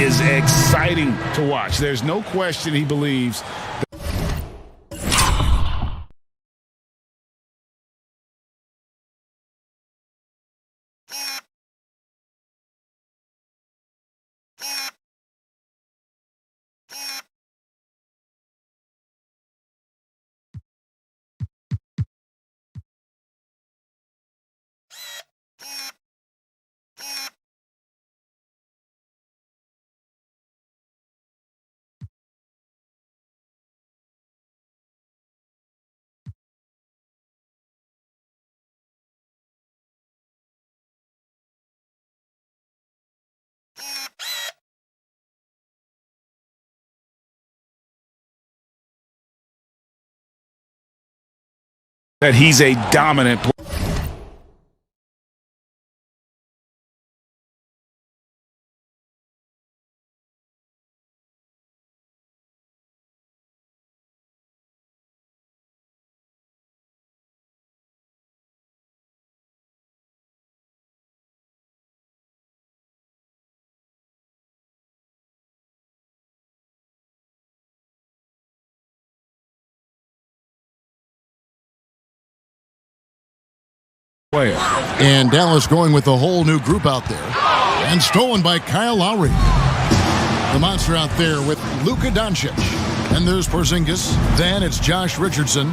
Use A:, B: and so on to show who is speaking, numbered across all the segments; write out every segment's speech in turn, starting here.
A: is exciting to watch. There's no question he believes. That he's a dominant player.
B: And Dallas going with a whole new group out there. And stolen by Kyle Lowry. The monster out there with Luka Doncic. And there's Porzingis. Then it's Josh Richardson.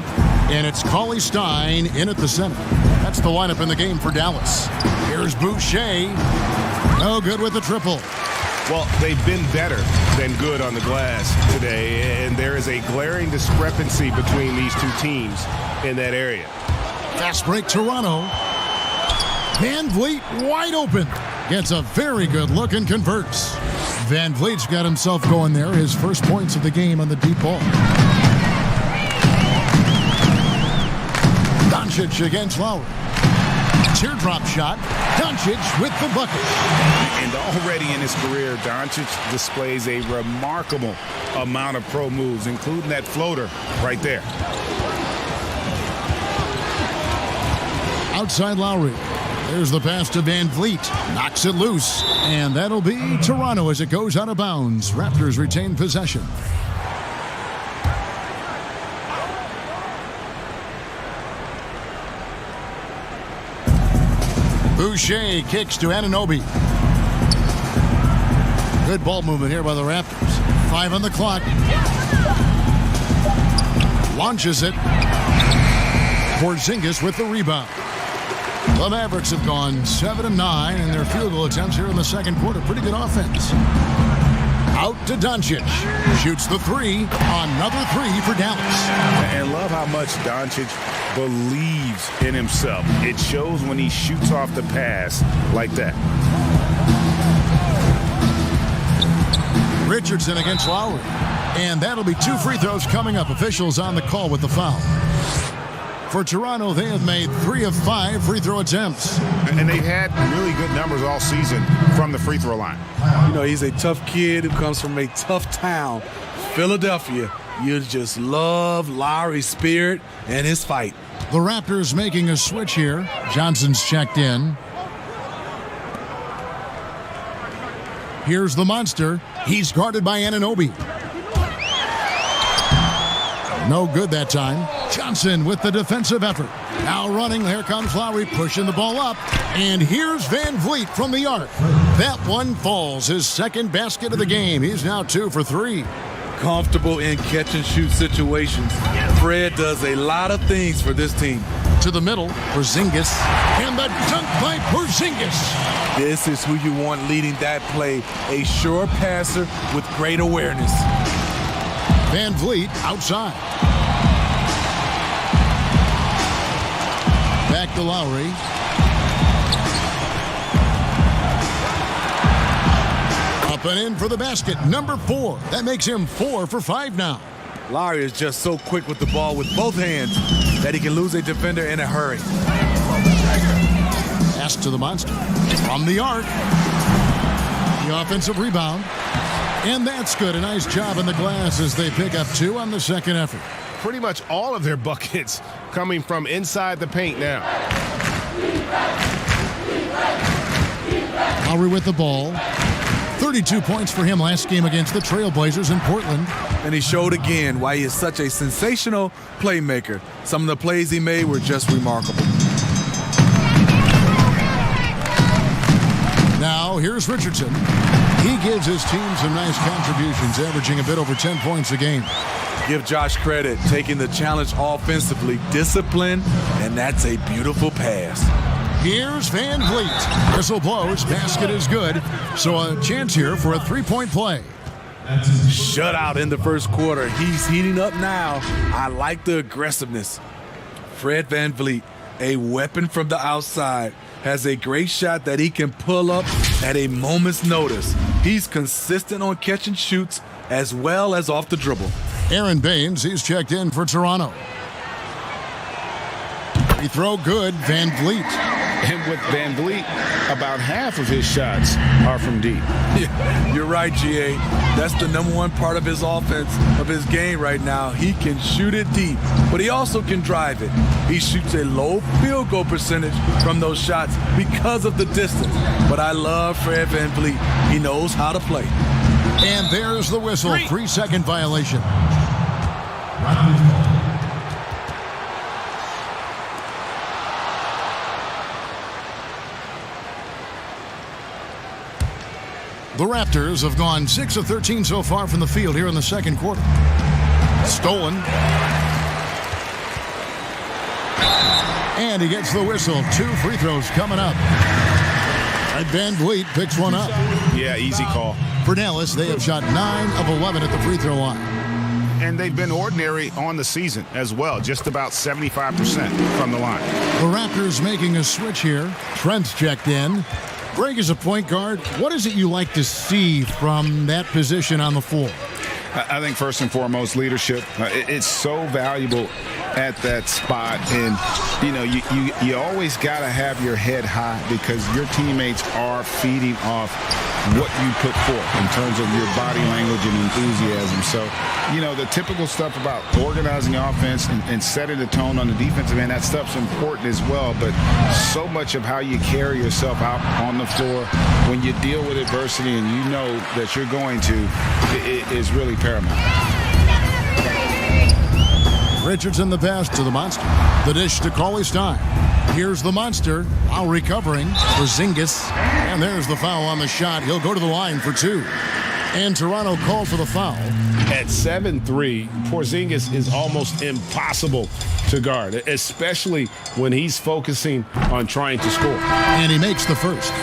B: And it's Cauley Stein in at the center. That's the lineup in the game for Dallas. Here's Boucher. No good with the triple.
A: Well, they've been better than good on the glass today. And there is a glaring discrepancy between these two teams in that area.
B: Fast break Toronto. Van Vliet wide open. Gets a very good look and converts. Van Vliet's got himself going there. His first points of the game on the deep ball. Doncic against Lowry. Teardrop shot. Doncic with the bucket.
A: And already in his career, Doncic displays a remarkable amount of pro moves, including that floater right there.
B: Outside Lowry. There's the pass to Van Vliet. Knocks it loose. And that'll be Toronto as it goes out of bounds. Raptors retain possession. Boucher kicks to Anunoby. Good ball movement here by the Raptors. 5 on the clock. Launches it. Porzingis with the rebound. The Mavericks have gone 7-9 in their field goal attempts here in the second quarter. Pretty good offense. Out to Doncic. Shoots the three. Another three for Dallas.
A: And love how much Doncic believes in himself. It shows when he shoots off the pass like that.
B: Richardson against Lowry. And that'll be 2 free throws coming up. Officials on the call with the foul. For Toronto, they have made 3 of 5 free throw attempts.
A: And they've had really good numbers all season from the free throw line.
C: You know, he's a tough kid who comes from a tough town, Philadelphia. You just love Lowry's spirit and his fight.
B: The Raptors making a switch here. Johnson's checked in. Here's the monster. He's guarded by Anunoby. No good that time. Johnson with the defensive effort. Now running. Here comes Lowry pushing the ball up. And here's Van Vliet from the arc. That one falls. His second basket of the game. He's now 2 for 3.
C: Comfortable in catch-and-shoot situations. Fred does a lot of things for this team.
B: To the middle. Porzingis. And the dunk by Porzingis.
C: This is who you want leading that play. A sure passer with great awareness.
B: Van Vliet outside. Back to Lowry. Up and in for the basket. Number 4. That makes him 4 for 5 now.
C: Lowry is just so quick with the ball with both hands that he can lose a defender in a hurry.
B: Pass to the monster. From the arc. The offensive rebound. And that's good. A nice job in the glass as they pick up 2 on the second effort.
A: Pretty much all of their buckets coming from inside the paint now.
B: Lowry with the ball. 30 32 points for him last game against the Trailblazers in Portland.
C: And he showed again why he is such a sensational playmaker. Some of the plays he made were just remarkable.
B: Now, here's Richardson. He gives his team some nice contributions, averaging a bit over 10 points a game.
C: Give Josh credit, taking the challenge offensively, discipline, and that's a beautiful pass.
B: Here's Van Vliet. Whistle blows, basket is good, so a chance here for a three-point play.
C: Shutout in the first quarter. He's heating up now. I like the aggressiveness. Fred Van Vliet, a weapon from the outside, has a great shot that he can pull up at a moment's notice. He's consistent on catch and shoots as well as off the dribble.
B: Aaron Baines, he's checked in for Toronto. Free throw good, Van Vliet.
A: And with Van Vliet, about half of his shots are from deep.
C: Yeah, you're right, GA. That's the number one part of his offense, of his game right now. He can shoot it deep, but he also can drive it. He shoots a low field goal percentage from those shots because of the distance. But I love Fred Van Vliet. He knows how to play.
B: And there's the whistle, 3-second violation. The Raptors have gone 6 of 13 so far from the field here in the second quarter. Stolen. And he gets the whistle. 2 free throws coming up. And Van Vliet picks one up.
A: Yeah, easy call.
B: For Dallas, they have shot 9 of 11 at the free throw line.
A: And they've been ordinary on the season as well, just about 75% from the line.
B: The Raptors making a switch here. Trent's checked in. Greg, is a point guard, what is it you like to see from that position on the floor?
A: I think first and foremost, leadership. It's so valuable at that spot. And, you know, you always got to have your head high because your teammates are feeding off what you put forth in terms of your body language and enthusiasm. So, you know, the typical stuff about organizing the offense and setting the tone on the defensive end, that stuff's important as well. But so much of how you carry yourself out on the floor when you deal with adversity and you know that you're going to, it is really paramount.
B: Richardson the pass to the Monster. The dish to Cauley-Stein. Here's the Monster. Lowry covering for Porzingis. And there's the foul on the shot. He'll go to the line for 2. And Toronto called for the foul.
A: At 7'3", Porzingis is almost impossible to guard, especially when he's focusing on trying to score.
B: And he makes the first.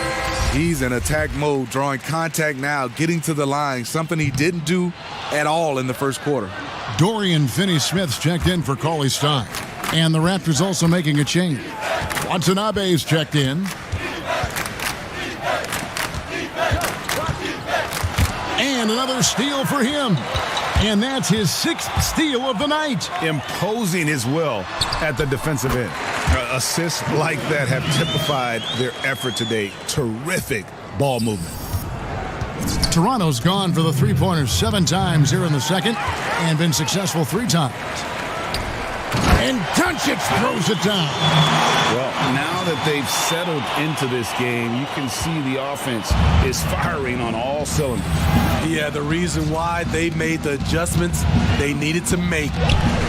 C: He's in attack mode, drawing contact now, getting to the line, something he didn't do at all in the first quarter.
B: Dorian Finney-Smith's checked in for Cauley-Stein. And the Raptors also making a change. Watanabe's checked in. And another steal for him. And that's his 6th steal of the night.
A: Imposing his will at the defensive end. Assists like that have typified their effort today. Terrific ball movement.
B: Toronto's gone for the three-pointers 7 times here in the second and been successful 3 times. And Doncic throws it down.
A: Well, now that they've settled into this game, you can see the offense is firing on all cylinders.
C: Yeah, the reason why they made the adjustments they needed to make,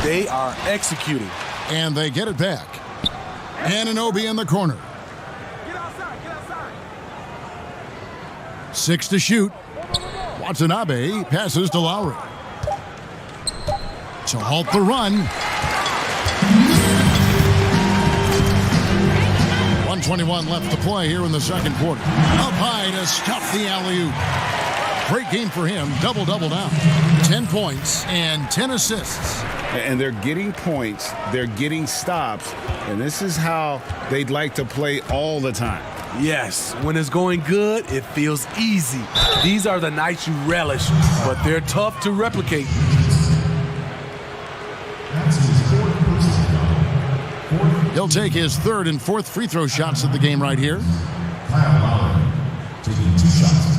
C: they are executing.
B: And they get it back. Anunoby in the corner.
D: Get outside, get outside.
B: 6 to shoot. Watanabe passes to Lowry. To halt the run. 1:21 left to play here in the second quarter. Up high to stuff the alley-oop. Great game for him. Double-double now. 10 points and 10 assists.
A: And they're getting points. They're getting stops. And this is how they'd like to play all the time.
C: Yes, when it's going good, it feels easy. These are the nights you relish, but they're tough to replicate.
B: He'll take his 3rd and 4th free throw shots of the game right here.
E: Taking 2 shots.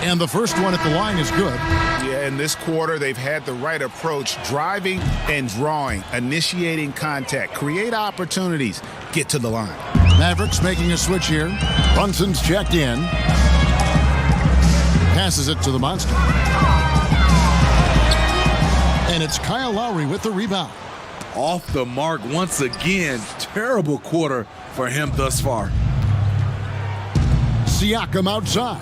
B: And the first one at the line is good.
A: Yeah, in this quarter, they've had the right approach, driving and drawing, initiating contact, create opportunities, get to the line.
B: Mavericks making a switch here. Brunson's checked in. Passes it to the Monster. And it's Kyle Lowry with the rebound.
C: Off the mark once again. Terrible quarter for him thus far.
B: Siakam outside.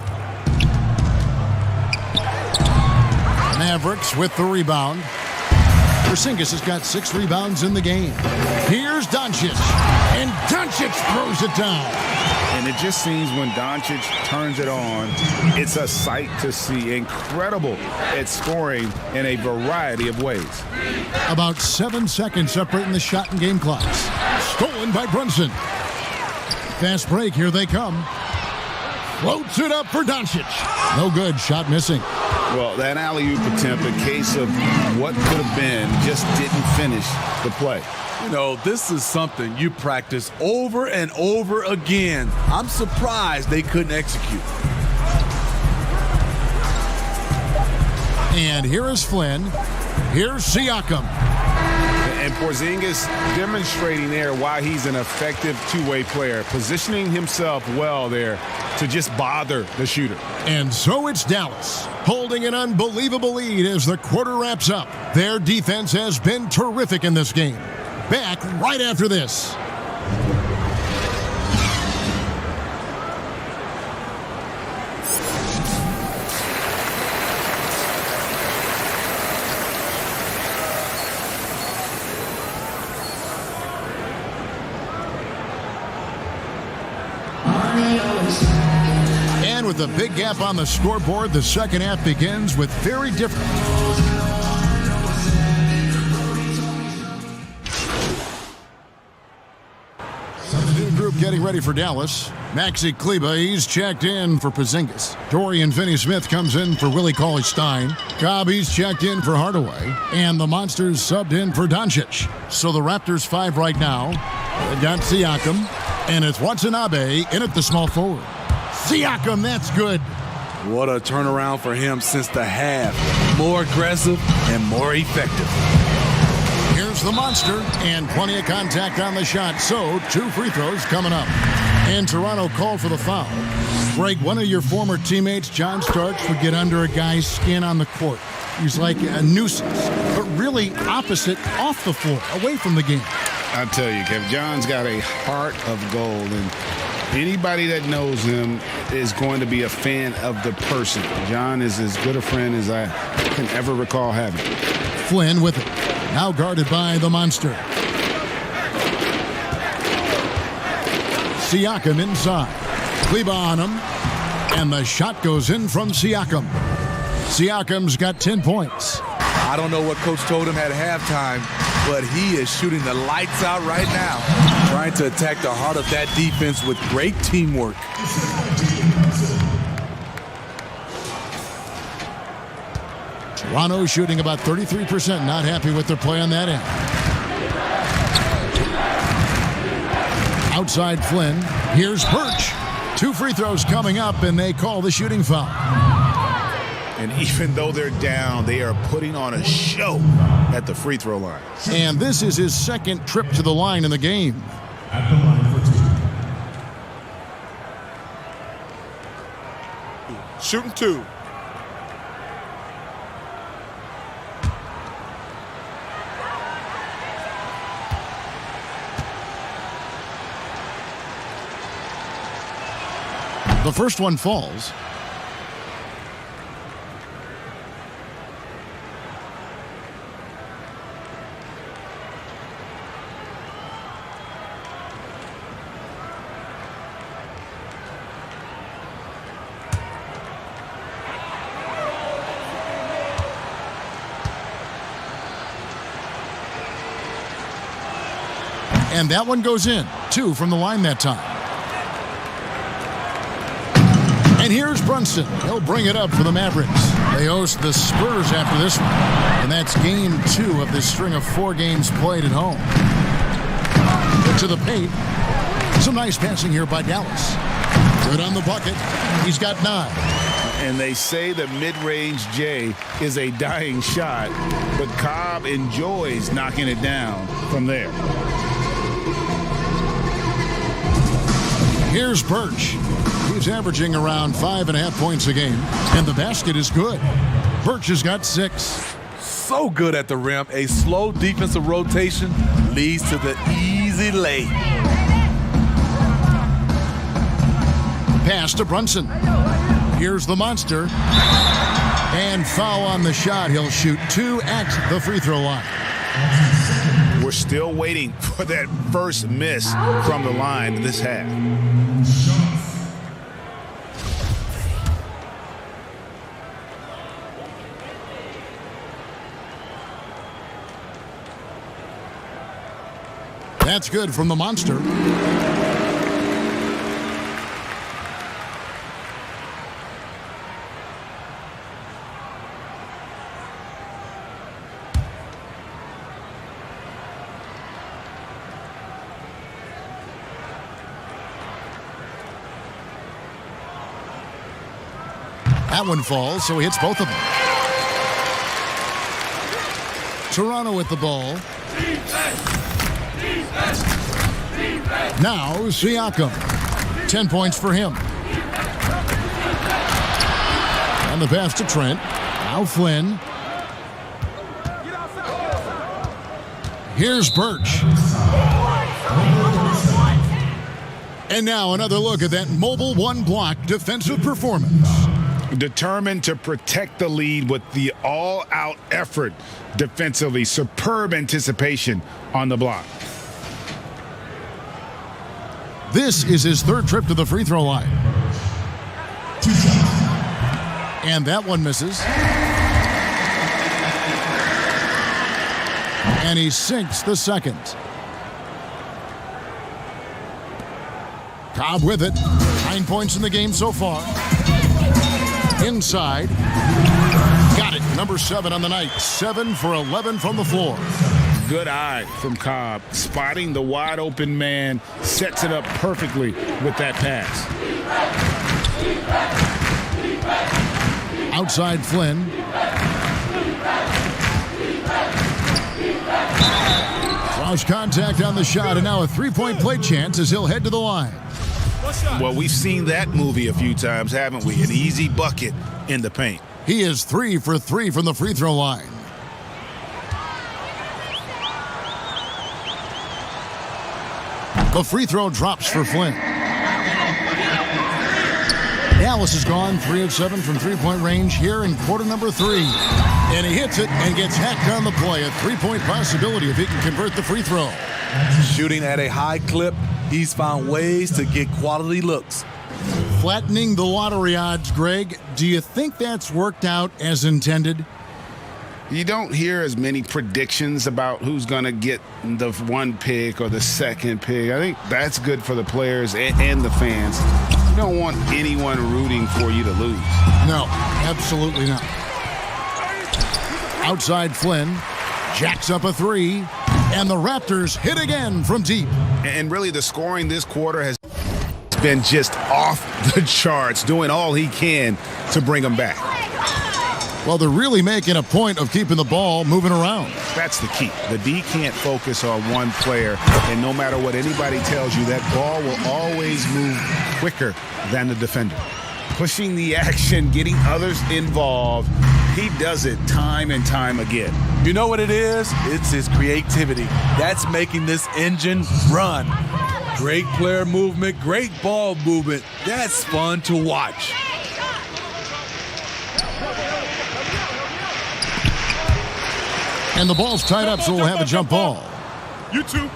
B: Mavericks with the rebound. Porzingis has got 6 rebounds in the game. Here's Doncic. And Doncic throws it down.
A: And it just seems when Doncic turns it on, it's a sight to see. Incredible at scoring in a variety of ways.
B: About 7 seconds separating the shot and game clocks. Stolen by Brunson. Fast break, here they come. Floats it up for Doncic. No good, shot missing.
A: Well, that alley-oop attempt, a case of what could have been, just didn't finish the play.
C: You know, this is something you practice over and over again. I'm surprised they couldn't execute.
B: And here is Flynn. Here's Siakam.
A: And Porzingis demonstrating there why he's an effective two-way player, positioning himself well there to just bother the shooter.
B: And so it's Dallas, holding an unbelievable lead as the quarter wraps up. Their defense has been terrific in this game. Back right after this. And with a big gap on the scoreboard, the second half begins with very different. New group getting ready for Dallas. Maxi Kleber, he's checked in for Porzingis. Dorian Finney-Smith comes in for Willie Cauley-Stein. Cobb, he's checked in for Hardaway. And the Monsters subbed in for Doncic. So the Raptors 5 right now. They've got Siakam. And it's Watanabe in at the small forward. Siakam, that's good.
C: What a turnaround for him since the half. More aggressive and more effective.
B: Here's the Monster, and plenty of contact on the shot. So, 2 free throws coming up. And Toronto called for the foul. Greg, one of your former teammates, John Starks, would get under a guy's skin on the court. He's like a nuisance, but really opposite off the floor, away from the game.
A: I tell you, Kev, John's got a heart of gold, and anybody that knows him is going to be a fan of the person. John is as good a friend as I can ever recall having.
B: Flynn with it. Now guarded by the Monster. Siakam inside. Kleber on him. And the shot goes in from Siakam. Siakam's got 10 points.
C: I don't know what Coach told him at halftime, but he is shooting the lights out right now, trying to attack the heart of that defense with great teamwork.
B: Toronto shooting about 33%, not happy with their play on that end. Outside Flynn, here's Birch. 2 free throws coming up, and they call the shooting foul.
A: And even though they're down, they are putting on a show at the free throw line.
B: And this is his second trip to the line in the game.
E: At the line for 2.
D: Shooting 2.
B: The first one falls. And that one goes in. 2 from the line that time. And here's Brunson. He'll bring it up for the Mavericks. They host the Spurs after this one. And that's game 2 of this string of 4 games played at home. To the paint. Some nice passing here by Dallas. Good on the bucket. He's got 9.
A: And they say the mid-range J is a dying shot, but Cobb enjoys knocking it down from there.
B: Here's Birch. He's averaging around 5.5 points a game, and the basket is good. Birch has got 6.
C: So good at the rim. A slow defensive rotation leads to the easy lay.
B: Pass to Brunson. Here's the monster. And foul on the shot. He'll shoot 2 at the free throw line.
A: We're still waiting for that first miss from the line this half.
B: That's good from the monster. That one falls, so he hits both of them. Toronto with the ball. Now Siakam. 10 points for him. And the pass to Trent. Now Flynn. Here's Birch. And now another look at that mobile one-block defensive performance.
A: Determined to protect the lead with the all-out effort defensively. Superb anticipation on the block.
B: This is his 3rd trip to the free throw line. And that one misses. And he sinks the 2nd. Cobb with it. 9 points in the game so far. Inside. Got it. Number 7 on the night. 7 for 11 from the floor.
A: Good eye from Cobb. Spotting the wide open man. Sets it up perfectly with that pass.
B: Outside Flynn. Draws contact on the shot, and now a 3-point play chance as he'll head to the line.
A: Well, we've seen that movie a few times, haven't we? An easy bucket in the paint.
B: He is 3 for 3 from the free throw line. The free throw drops for Flynn. Dallas has gone 3 of 7 from three-point range here in quarter number 3. And he hits it and gets hacked on the play. A 3-point possibility if he can convert the free throw.
C: Shooting at a high clip, he's found ways to get quality looks.
B: Flattening the lottery odds, Greg. Do you think that's worked out as intended?
A: You don't hear as many predictions about who's going to get the 1 pick or the 2nd pick. I think that's good for the players and the fans. You don't want anyone rooting for you to lose.
B: No, absolutely not. Outside Flynn, jacks up a 3, and the Raptors hit again from deep.
A: And really the scoring this quarter has been just off the charts, doing all he can to bring them back.
B: Well, they're really making a point of keeping the ball moving around.
A: That's the key. The D can't focus on one player, and no matter what anybody tells you, that ball will always move quicker than the defender. Pushing the action, getting others involved, he does it time and time again.
C: You know what it is? It's his creativity. That's making this engine run. Great player movement, great ball movement. That's fun to watch.
B: And the ball's tied up, so we'll have a jump ball.
E: You too.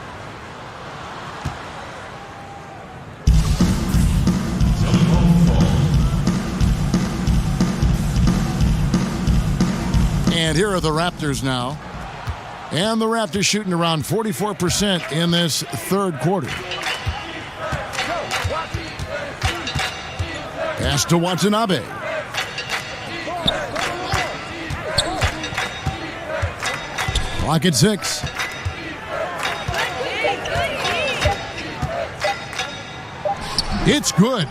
B: And here are the Raptors now. And the Raptors shooting around 44% in this 3rd quarter. Pass to Watanabe. Clock at 6. It's good.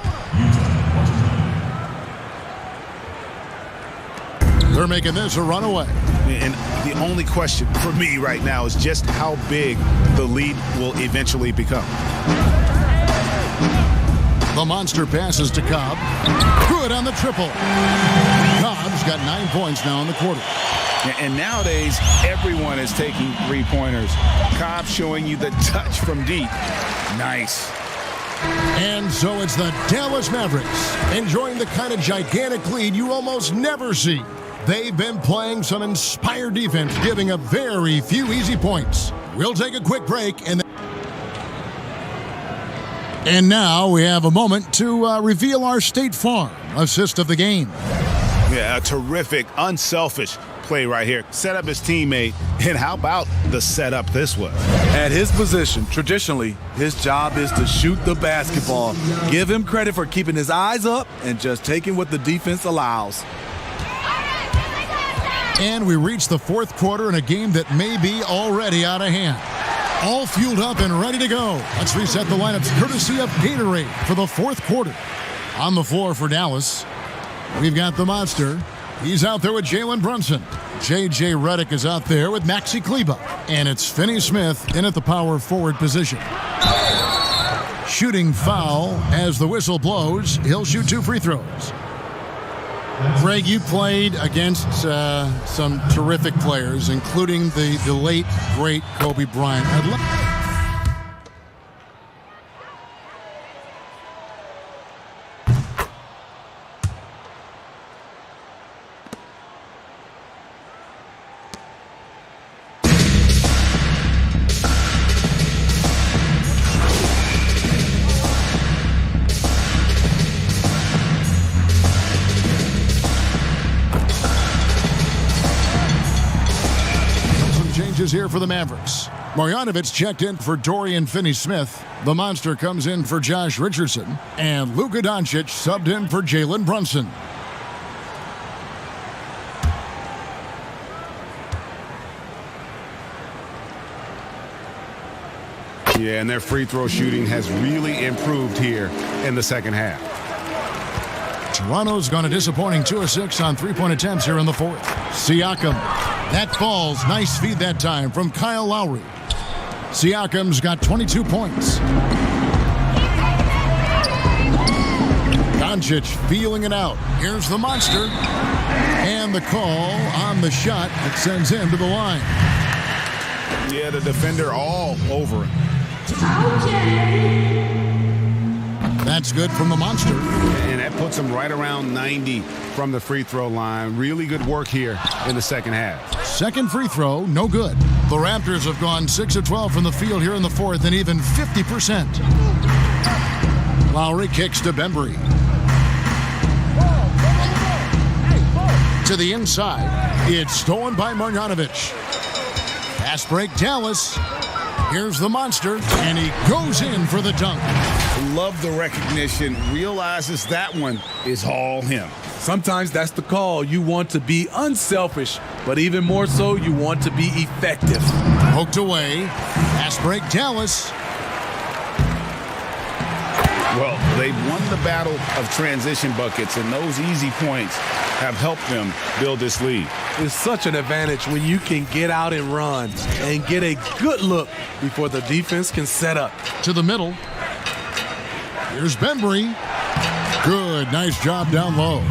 B: They're making this a runaway.
A: And the only question for me right now is just how big the lead will eventually become.
B: The monster passes to Cobb. Good on the triple. Cobb's got 9 points now in the quarter.
A: And nowadays, everyone is taking three-pointers. Cobb showing you the touch from deep. Nice.
B: And so it's the Dallas Mavericks enjoying the kind of gigantic lead you almost never see. They've been playing some inspired defense, giving up very few easy points. We'll take a quick break and now we have a moment to reveal our State Farm assist of the game.
A: Yeah, a terrific, unselfish play right here. Set up his teammate, and how about the setup this was?
C: At his position, traditionally, his job is to shoot the basketball. Give him credit for keeping his eyes up and just taking what the defense allows.
B: And we reach the fourth quarter in a game that may be already out of hand. All fueled up and ready to go. Let's reset the lineups courtesy of Gatorade for the fourth quarter. On the floor for Dallas, we've got the monster. He's out there with Jalen Brunson. J.J. Redick is out there with Maxi Kleber. And it's Finney Smith in at the power forward position. Shooting foul as the whistle blows. He'll shoot 2 free throws. Greg, you played against some terrific players, including the late, great Kobe Bryant. Here for the Mavericks. Marjanovic checked in for Dorian Finney-Smith. The monster comes in for Josh Richardson. And Luka Doncic subbed in for Jalen Brunson.
A: Yeah, and their free throw shooting has really improved here in the second half.
B: Toronto's gone a disappointing 2 of 6 on three-point attempts here in the fourth. Siakam. That falls. Nice feed that time from Kyle Lowry. Siakam's got 22 points. Doncic feeling it out. Here's the monster. And the call on the shot that sends him to the line.
A: Yeah, the defender all over him.
B: That's good from the monster.
A: And that puts him right around 90 from the free throw line. Really good work here in the second half.
B: Second free throw, no good. The Raptors have gone 6 of 12 from the field here in the fourth and even 50%. Lowry kicks to Bembry. To the inside. It's stolen by Marjanovic. Pass break, Dallas. Here's the monster, and he goes in for the dunk.
A: Love the recognition. Realizes that one is all him.
C: Sometimes that's the call. You want to be unselfish, but even more so, you want to be effective.
B: Poked away. Pass break, Dallas.
A: Well, they've won the battle of transition buckets, and those easy points have helped them build this lead.
C: It's such an advantage when you can get out and run and get a good look before the defense can set up.
B: To the middle. Here's Bembry. Good, nice job down low.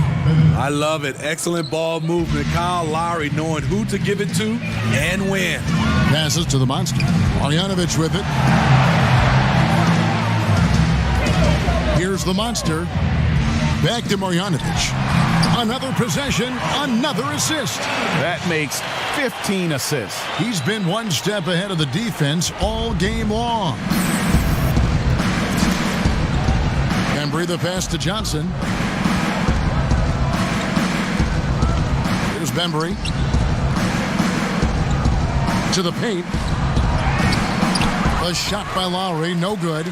C: I love it. Excellent ball movement. Kyle Lowry knowing who to give it to and when.
B: Passes to the monster. Marjanovic with it. Here's the monster. Back to Marjanovic. Another possession, another assist.
A: That makes 15 assists.
B: He's been one step ahead of the defense all game long. Bembry the pass to Johnson. Here's Bembry. To the paint. A shot by Lowry, no good.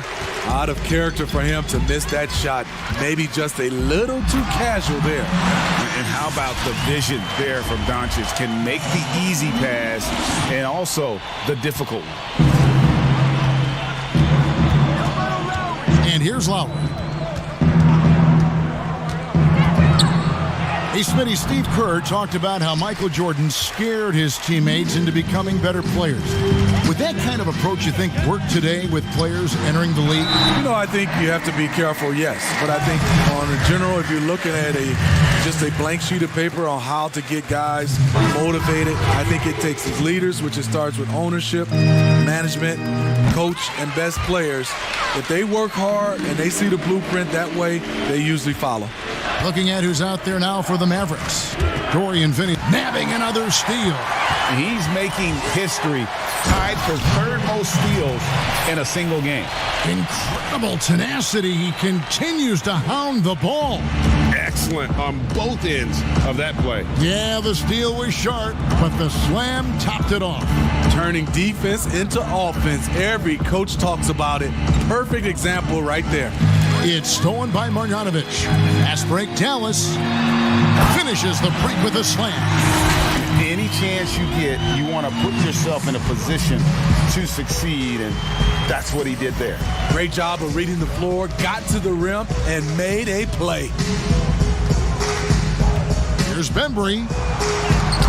C: Out of character for him to miss that shot. Maybe just a little too casual there.
A: And how about the vision there from Doncic? Can make the easy pass and also the difficult one.
B: And here's Lowry. Hey, Smitty, Steve Kerr talked about how Michael Jordan scared his teammates into becoming better players. Would that kind of approach, you think, work today with players entering the league?
C: I think you have to be careful, yes. But I think on a general, if you're looking at just a blank sheet of paper on how to get guys motivated, I think it takes leaders, which it starts with ownership, management, coach, and best players. If they work hard and they see the blueprint that way, they usually follow.
B: Looking at who's out there now for the Mavericks. Dorian Finney nabbing another steal.
A: He's making history, tied for third most steals in a single game.
B: Incredible tenacity. He continues to hound the ball.
F: Excellent on both ends of that play.
B: Yeah, the steal was sharp, but the slam topped it off.
C: Turning defense into offense. Every coach talks about it. Perfect example right there.
B: It's stolen by Marjanovic. Fast break, Dallas finishes the break with a slam.
A: Any chance you get, you want to put yourself in a position to succeed, and that's what he did there.
C: Great job of reading the floor, got to the rim, and made a play.
B: Here's Bembry,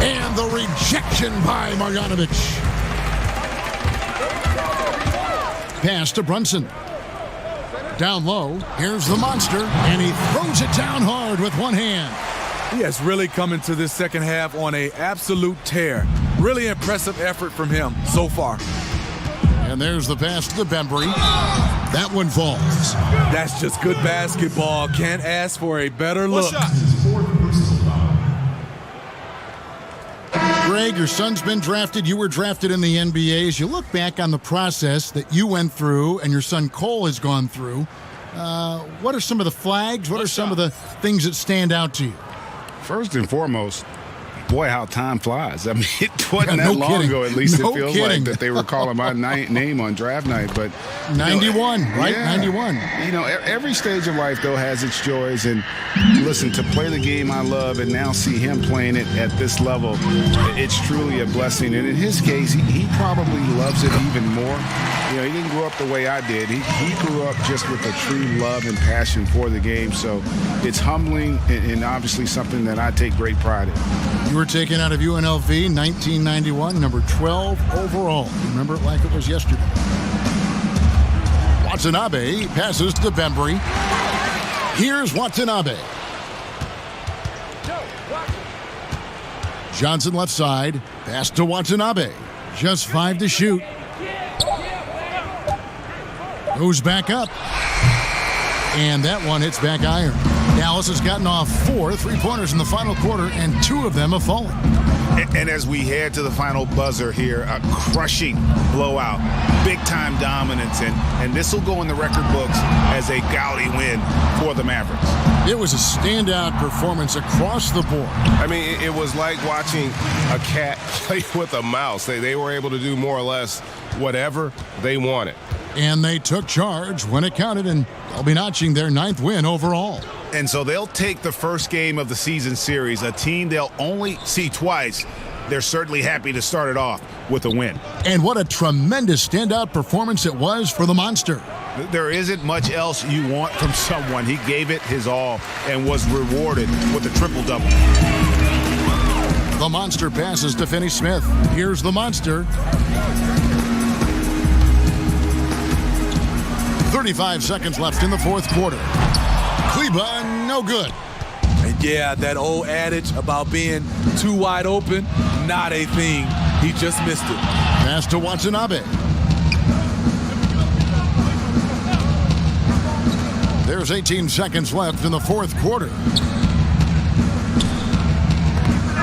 B: and the rejection by Marjanovic. Pass to Brunson. Down low, here's the monster, and he throws it down hard with one hand.
C: He has really come into this second half on an absolute tear. Really impressive effort from him so far.
B: And there's the pass to the Bembry. That one falls.
C: That's just good basketball. Can't ask for a better look.
B: Greg, your son's been drafted. You were drafted in the NBA. As you look back on the process that you went through and your son Cole has gone through, what are some of the flags? What are some of the things that stand out to you?
A: First and foremost, boy, how time flies. I mean, it wasn't
B: Yeah,
A: that
B: no
A: long
B: kidding.
A: ago, at least
B: No
A: it feels
B: kidding.
A: like, that they were calling my name on draft night. But
B: 91, right?
A: Yeah.
B: 91.
A: Every stage of life, though, has its joys. And listen, to play the game I love and now see him playing it at this level, it's truly a blessing. And in his case, he probably loves it even more. He didn't grow up the way I did. He grew up just with a true love and passion for the game. So it's humbling and obviously something that I take great pride in.
B: You were taken out of UNLV 1991, number 12 overall. Remember it like it was yesterday. Watanabe passes to Bembry. Here's Watanabe. Johnson left side. Pass to Watanabe. Just 5 to shoot. Goes back up. And that one hits back iron. Dallas has gotten off 4 3-pointers in the final quarter, and 2 of them have fallen.
A: And as we head to the final buzzer here, a crushing blowout, big-time dominance, and this will go in the record books as a gaudy win for the Mavericks.
B: It was a standout performance across the board.
F: I mean, it was like watching a cat play with a mouse. They were able to do more or less whatever they wanted.
B: And they took charge when it counted, and they'll be notching their 9th win overall.
A: And so they'll take the first game of the season series, a team they'll only see twice. They're certainly happy to start it off with a win.
B: And what a tremendous standout performance it was for the Monster.
A: There isn't much else you want from someone. He gave it his all and was rewarded with a triple-double.
B: The Monster passes to Finney Smith. Here's the Monster. 35 seconds left in the fourth quarter. Kleba, no good.
C: And yeah, that old adage about being too wide open, not a thing. He just missed it.
B: Pass to Watanabe. There's 18 seconds left in the fourth quarter.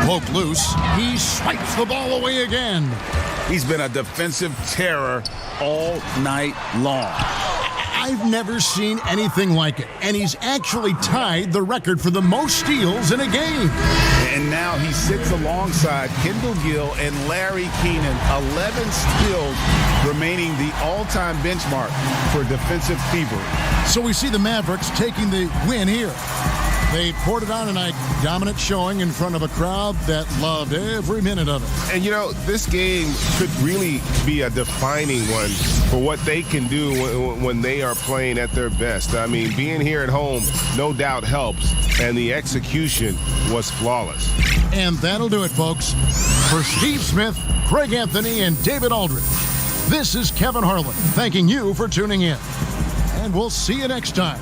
B: Poke loose. He swipes the ball away again.
A: He's been a defensive terror all night long.
B: I've never seen anything like it. And he's actually tied the record for the most steals in a game.
A: And now he sits alongside Kendall Gill and Larry Keenan, 11 steals, remaining the all-time benchmark for defensive thievery.
B: So we see the Mavericks taking the win here. They poured it on tonight. Dominant showing in front of a crowd that loved every minute of it.
F: And, this game could really be a defining one for what they can do when they are playing at their best. I mean, being here at home no doubt helps, and the execution was flawless.
B: And that'll do it, folks. For Steve Smith, Craig Anthony, and David Aldridge, this is Kevin Harlan thanking you for tuning in. And we'll see you next time